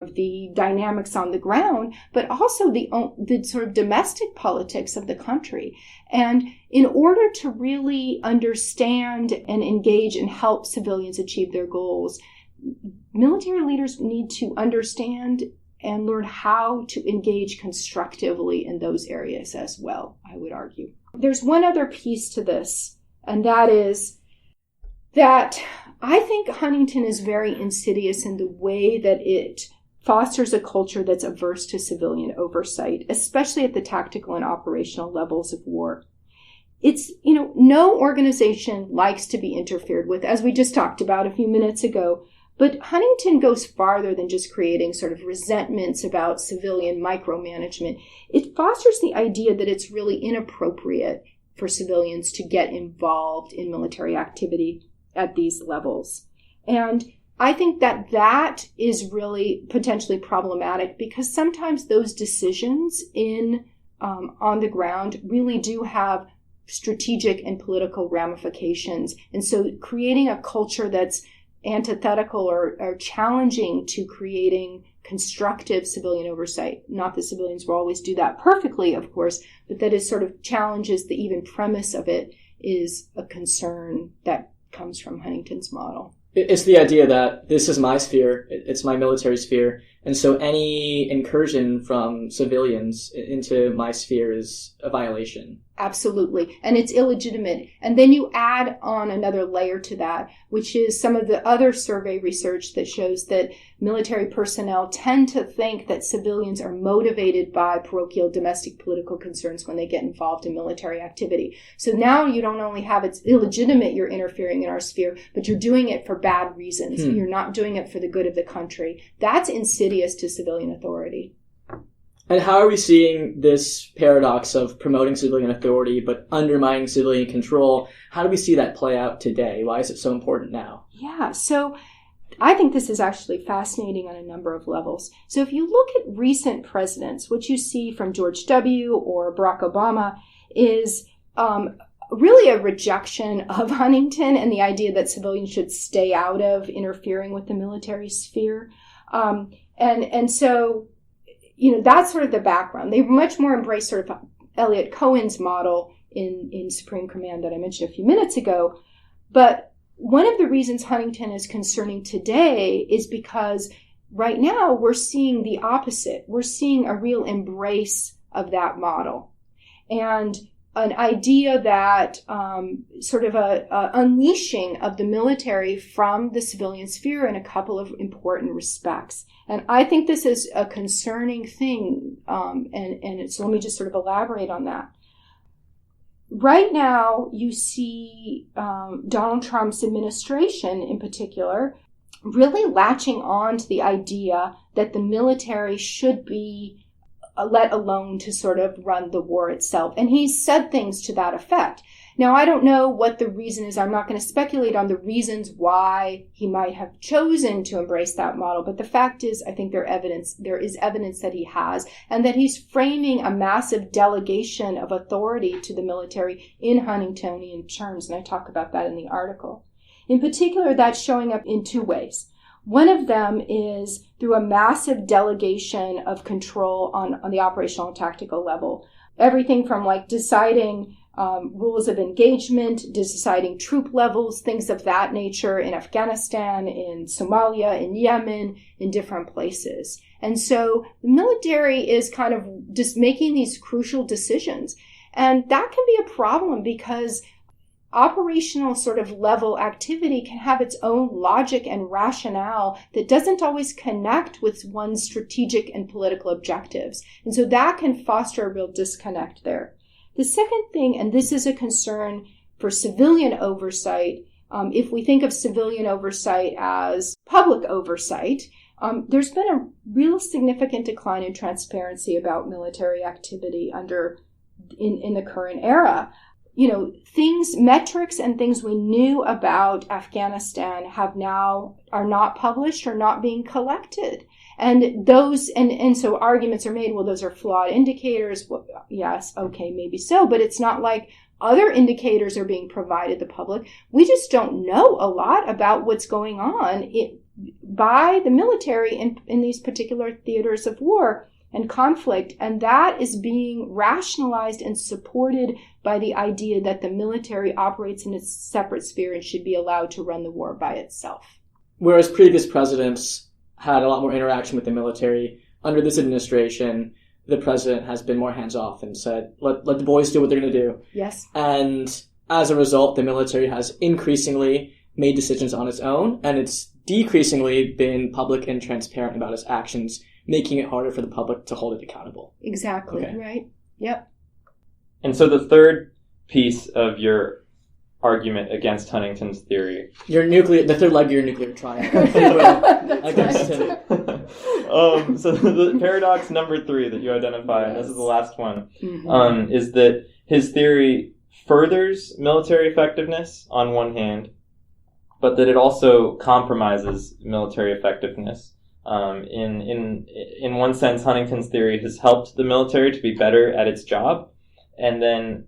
the dynamics on the ground, but also the sort of domestic politics of the country. And in order to really understand and engage and help civilians achieve their goals, military leaders need to understand and learn how to engage constructively in those areas as well, I would argue. There's one other piece to this, and that is that I think Huntington is very insidious in the way that it fosters a culture that's averse to civilian oversight, especially at the tactical and operational levels of war. It's, no organization likes to be interfered with, as we just talked about a few minutes ago. But Huntington goes farther than just creating sort of resentments about civilian micromanagement. It fosters the idea that it's really inappropriate for civilians to get involved in military activity at these levels. And I think that is really potentially problematic because sometimes those decisions on the ground really do have strategic and political ramifications. And so creating a culture that's antithetical or challenging to creating constructive civilian oversight, not that civilians will always do that perfectly, of course, but that is sort of challenges the even premise of it, is a concern that comes from Huntington's model. It's the idea that this is my sphere, it's my military sphere, and so any incursion from civilians into my sphere is a violation. Absolutely. And it's illegitimate. And then you add on another layer to that, which is some of the other survey research that shows that military personnel tend to think that civilians are motivated by parochial domestic political concerns when they get involved in military activity. So now you don't only have it's illegitimate you're interfering in our sphere, but you're doing it for bad reasons. You're not doing it for the good of the country. That's insidious to civilian authority. And how are we seeing this paradox of promoting civilian authority but undermining civilian control? How do we see that play out today? Why is it so important now? Yeah, so I think this is actually fascinating on a number of levels. So if you look at recent presidents, what you see from George W. or Barack Obama is really a rejection of Huntington and the idea that civilians should stay out of interfering with the military sphere. And so that's sort of the background. They much more embrace sort of Elliot Cohen's model in Supreme Command that I mentioned a few minutes ago. But one of the reasons Huntington is concerning today is because right now we're seeing the opposite. We're seeing a real embrace of that model and an idea that sort of a unleashing of the military from the civilian sphere in a couple of important respects. And I think this is a concerning thing, and so let me just sort of elaborate on that. Right now, you see Donald Trump's administration in particular really latching on to the idea that the military should be let alone to sort of run the war itself. And he's said things to that effect. Now, I don't know what the reason is. I'm not going to speculate on the reasons why he might have chosen to embrace that model. But the fact is, I think there is evidence that he has, and that he's framing a massive delegation of authority to the military in Huntingtonian terms. And I talk about that in the article. In particular, that's showing up in two ways. One of them is through a massive delegation of control on the operational and tactical level. Everything from deciding rules of engagement, deciding troop levels, things of that nature in Afghanistan, in Somalia, in Yemen, in different places. And so the military is kind of just making these crucial decisions. And that can be a problem because operational sort of level activity can have its own logic and rationale that doesn't always connect with one's strategic and political objectives. And so that can foster a real disconnect there. The second thing, and this is a concern for civilian oversight, if we think of civilian oversight as public oversight, there's been a real significant decline in transparency about military activity in the current era. Metrics and things we knew about Afghanistan are not published or not being collected. And so arguments are made, well, those are flawed indicators. Well, yes, okay, maybe so, but it's not like other indicators are being provided the public. We just don't know a lot about what's going on by the military in these particular theaters of war and conflict. And that is being rationalized and supported by the idea that the military operates in a separate sphere and should be allowed to run the war by itself. Whereas previous presidents had a lot more interaction with the military, under this administration, the president has been more hands-off and said, let the boys do what they're going to do. Yes. And as a result, the military has increasingly made decisions on its own, and it's decreasingly been public and transparent about its actions, making it harder for the public to hold it accountable. Exactly, okay. Right? Yep. And so the third piece of your argument against Huntington's theory... the third leg of your nuclear triangle. Against him. So the paradox number 3 that you identify, and this is the last one, is that his theory furthers military effectiveness on one hand, but that it also compromises military effectiveness. In one sense, Huntington's theory has helped the military to be better at its job, and then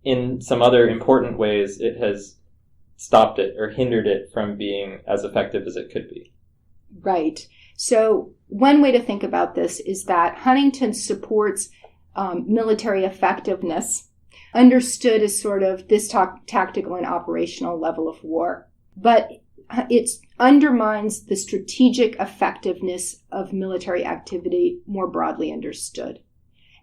in some other important ways, it has stopped it or hindered it from being as effective as it could be. Right. So one way to think about this is that Huntington supports military effectiveness, understood as sort of this tactical and operational level of war. But it undermines the strategic effectiveness of military activity more broadly understood.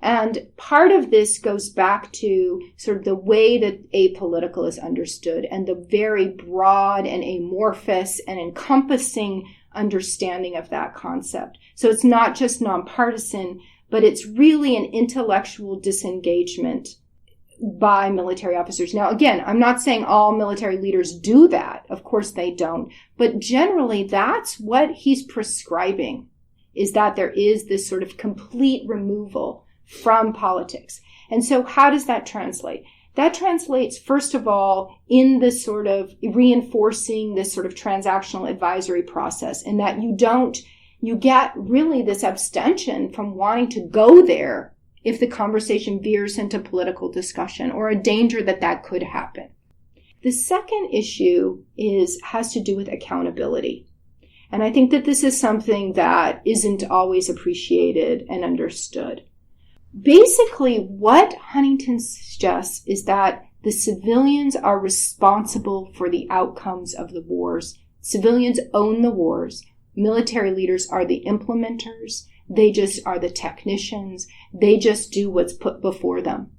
And part of this goes back to sort of the way that apolitical is understood and the very broad and amorphous and encompassing understanding of that concept. So it's not just nonpartisan, but it's really an intellectual disengagement by military officers. Now, again, I'm not saying all military leaders do that. Of course they don't. But generally, that's what he's prescribing, is that there is this sort of complete removal from politics. And so how does that translate? That translates, first of all, in this sort of reinforcing this sort of transactional advisory process, in that you get really this abstention from wanting to go there if the conversation veers into political discussion or a danger that could happen. The second issue has to do with accountability. And I think that this is something that isn't always appreciated and understood. Basically, what Huntington suggests is that the civilians are responsible for the outcomes of the wars. Civilians own the wars. Military leaders are the implementers. They just are the technicians. They just do what's put before them.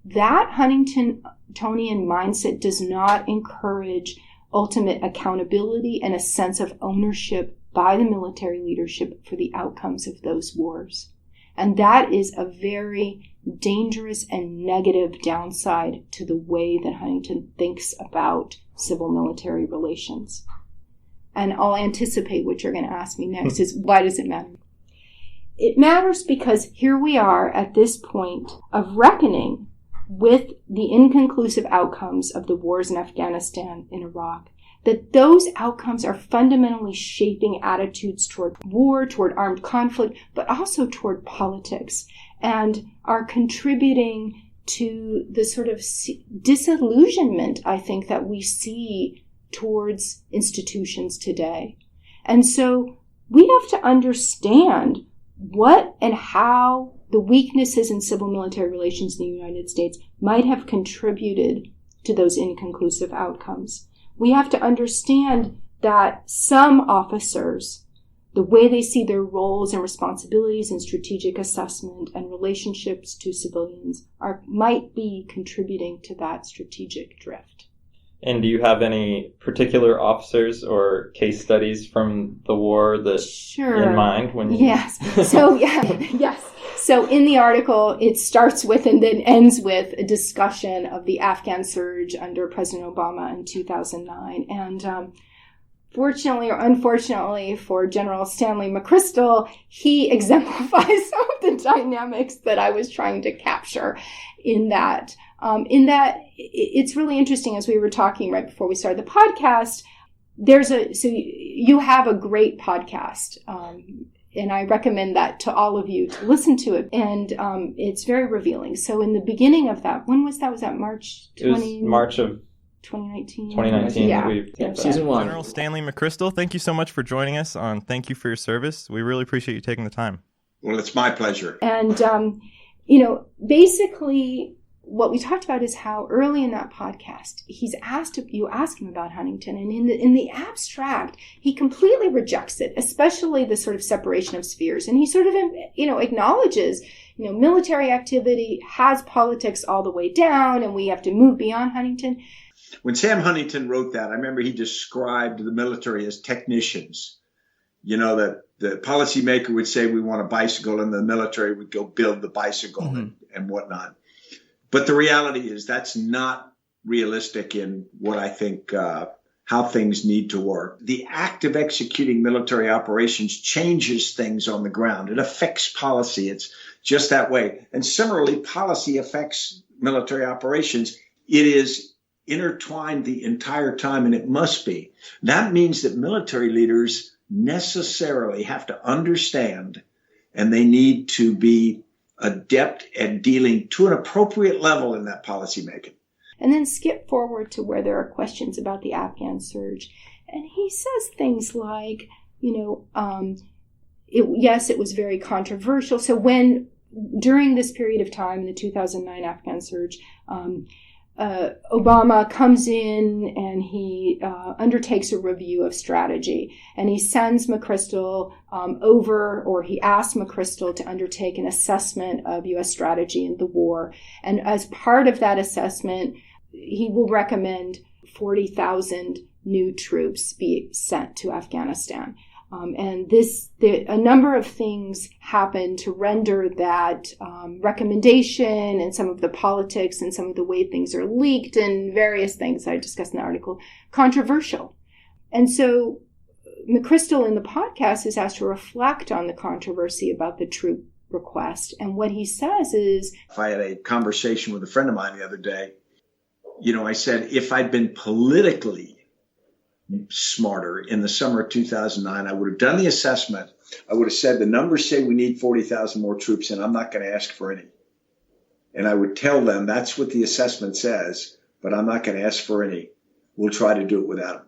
That Huntingtonian mindset does not encourage ultimate accountability and a sense of ownership by the military leadership for the outcomes of those wars. And that is a very dangerous and negative downside to the way that Huntington thinks about civil-military relations. And I'll anticipate what you're going to ask me next is, why does it matter? It matters because here we are at this point of reckoning with the inconclusive outcomes of the wars in Afghanistan and Iraq, that those outcomes are fundamentally shaping attitudes toward war, toward armed conflict, but also toward politics, and are contributing to the sort of disillusionment, I think, that we see towards institutions today. And so we have to understand what and how the weaknesses in civil-military relations in the United States might have contributed to those inconclusive outcomes. We have to understand that some officers, the way they see their roles and responsibilities in strategic assessment and relationships to civilians might be contributing to that strategic drift. And do you have any particular officers or case studies from the war that in mind? Yes. So, yes. So in the article, it starts with and then ends with a discussion of the Afghan surge under President Obama in 2009. And fortunately or unfortunately for General Stanley McChrystal, he exemplifies some of the dynamics that I was trying to capture in that. It's really interesting, as we were talking right before we started the podcast, so you have a great podcast, and I recommend that to all of you to listen to it. And it's very revealing. So in the beginning of that, when was that? Was that March 20? It was March of 2019. 2019. Yeah. Season 1. General Stanley McChrystal, thank you so much for joining us on Thank You for Your Service. We really appreciate you taking the time. Well, it's my pleasure. And, basically what we talked about is how early in that podcast you ask him about Huntington, and in the abstract, he completely rejects it, especially the sort of separation of spheres. And he sort of, acknowledges, military activity has politics all the way down, and we have to move beyond Huntington. When Sam Huntington wrote that, I remember he described the military as technicians. That the policymaker would say, we want a bicycle, and the military would go build the bicycle and whatnot. But the reality is that's not realistic in what I think how things need to work. The act of executing military operations changes things on the ground. It affects policy. It's just that way. And similarly, policy affects military operations. It is intertwined the entire time, and it must be. That means that military leaders necessarily have to understand, and they need to be adept at dealing to an appropriate level in that policy making. And then skip forward to where there are questions about the Afghan surge. And he says things like, it was very controversial. So during this period of time, in the 2009 Afghan surge, Obama comes in and he undertakes a review of strategy, and he sends McChrystal he asks McChrystal to undertake an assessment of U.S. strategy in the war. And as part of that assessment, he will recommend 40,000 new troops be sent to Afghanistan. And a number of things happened to render that recommendation and some of the politics and some of the way things are leaked and various things I discussed in the article controversial. And so McChrystal in the podcast is asked to reflect on the controversy about the troop request. And what he says is, if I had a conversation with a friend of mine the other day, I said, if I'd been politically smarter in the summer of 2009, I would have done the assessment. I would have said the numbers say we need 40,000 more troops, and I'm not going to ask for any. And I would tell them that's what the assessment says, but I'm not going to ask for any. We'll try to do it without them.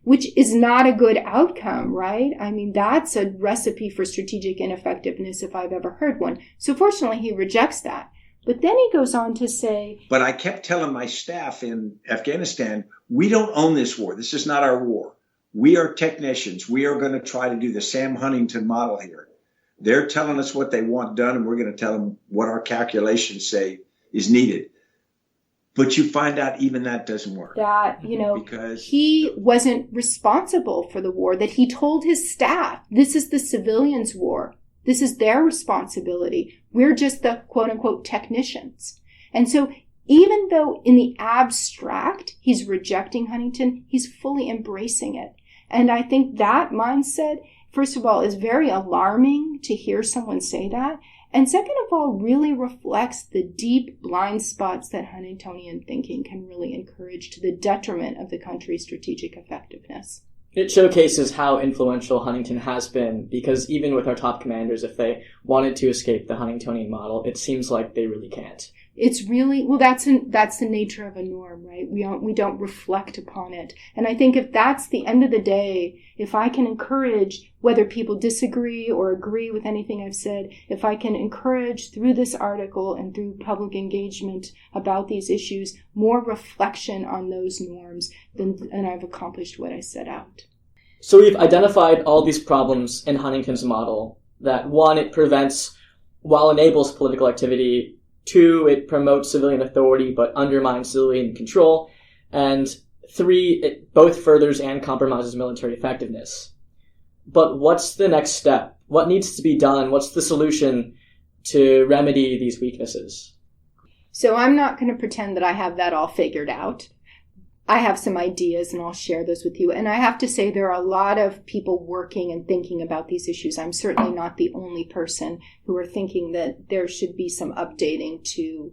Which is not a good outcome, right? I mean, that's a recipe for strategic ineffectiveness if I've ever heard one. So fortunately, he rejects that. But then he goes on to say, but I kept telling my staff in Afghanistan, we don't own this war. This is not our war. We are technicians. We are going to try to do the Sam Huntington model here. They're telling us what they want done, and we're going to tell them what our calculations say is needed. But you find out even that doesn't work. That, because he wasn't responsible for the war, that he told his staff, this is the civilians' war. This is their responsibility. We're just the quote-unquote technicians. And so even though in the abstract he's rejecting Huntington, he's fully embracing it. And I think that mindset, first of all, is very alarming to hear someone say that. And second of all, really reflects the deep blind spots that Huntingtonian thinking can really encourage to the detriment of the country's strategic effectiveness. It showcases how influential Huntington has been, because even with our top commanders, if they wanted to escape the Huntingtonian model, it seems like they really can't. It's really, that's the nature of a norm, right? We don't reflect upon it. And I think if that's the end of the day, if I can encourage, whether people disagree or agree with anything I've said, if I can encourage through this article and through public engagement about these issues, more reflection on those norms, then I've accomplished what I set out. So we've identified all these problems in Huntington's model, that one, it prevents while enables political activity. 2, it promotes civilian authority but undermines civilian control. And 3, it both furthers and compromises military effectiveness. But what's the next step? What needs to be done? What's the solution to remedy these weaknesses? So I'm not going to pretend that I have that all figured out. I have some ideas and I'll share those with you. And I have to say there are a lot of people working and thinking about these issues. I'm certainly not the only person who are thinking that there should be some updating to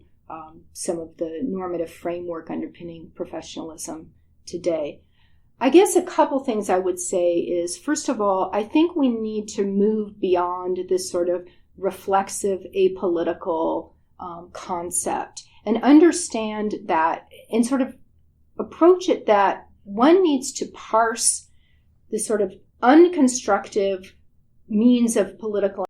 some of the normative framework underpinning professionalism today. I guess a couple things I would say is, first of all, I think we need to move beyond this sort of reflexive apolitical concept and understand that in sort of approach it that one needs to parse the sort of unconstructive means of political